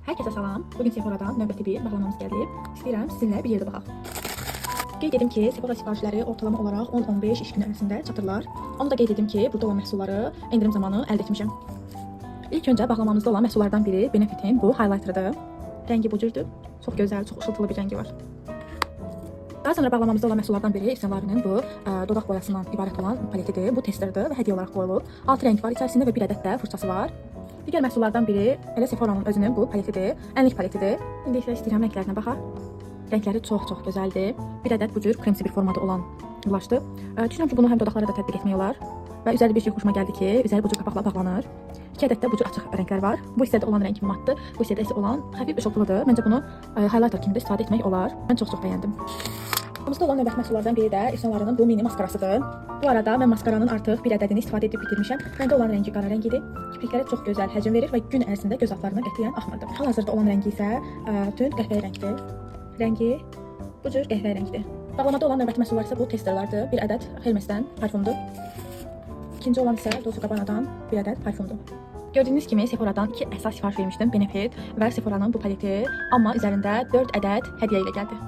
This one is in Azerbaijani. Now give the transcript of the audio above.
Hər kəsə salam. Bugün Sephora'dan növbəti bir bağlamamız gəlib. İstəyirəm sizinlə bir yerdə baxaq. Qeyd edim ki, Sephora sifarişləri ortalama olaraq 10-15 iş günü arasında çatırlar. Onu da qeyd edim ki, burada olan məhsulları endirim zamanı əldə etmişəm. İlk öncə bağlamamızda olan məhsullardan biri Benefit'in bu highlighter'ıdır. Rəngi bu cürdür. Çox gözəl, çox ışıltılı bir rəngi var. Daha sonra bağlamamızda olan məhsullardan biri Yves Saint Laurent'in bu dodaq boyasından ibarət olan paletidir. Bu testerdir və hədiyyə olaraq qoyulub. 6 rəng var içərisində və bir ədəd də fırçası var. Digər məhsullardan biri elə Sephora'nın özünün bu paletidir. Ənlik paletidir. İndi isə istəyirəm rənglərinə baxaq. Rəngləri çox gözəldir. Bir ədəd bu cür kremsi bir formada olan ulaşdı. Düşünürəm ki, bunu həm dodaqlara da tətbiq etmək olar. Və üzəri bir şey xoşuma gəldi ki, üzəri bu cür qapaqla bağlanır. 2 ədəd də bu cür açıq rənglər var. Bu hissədə olan rəng matdır, bu hissədə isə olan xəfif işıltılıdır. Məncə bunu highlighter kimi də istifadə etmək olar. Mən çox bəyəndim. Bağlamamızda olan növbəti məhsullardan biri də Yves Saint Laurent'in bu mini maskarasıdır. Bu arada mən maskaranın artıq bir ədədini istifadə edib bitirmişəm. Məndə olan rəngi qara rəngidir. Kipriklərə çox gözəl həcm verir və gün ərzində göz altlarına qətiyyən axmırdı. Hal-hazırda olan rəngi isə tünd qəhvəyi rəngdir. Rəngi bu cür qəhvəyi rəngdir. Bağlamada olan növbəti məhsullar isə bu testerlərdir. Bir ədəd Hermes'dən parfumdur. İkinci olan isə Dolce & Gabbana'dan bir ədəd parfumdur. Gördüyünüz kimi Sephora'dan 2 əsas sifariş vermişdim. Benefit və Sephora'nın bu paleti. Amma üzərində 4 ədəd hədiyyə ilə gəldi.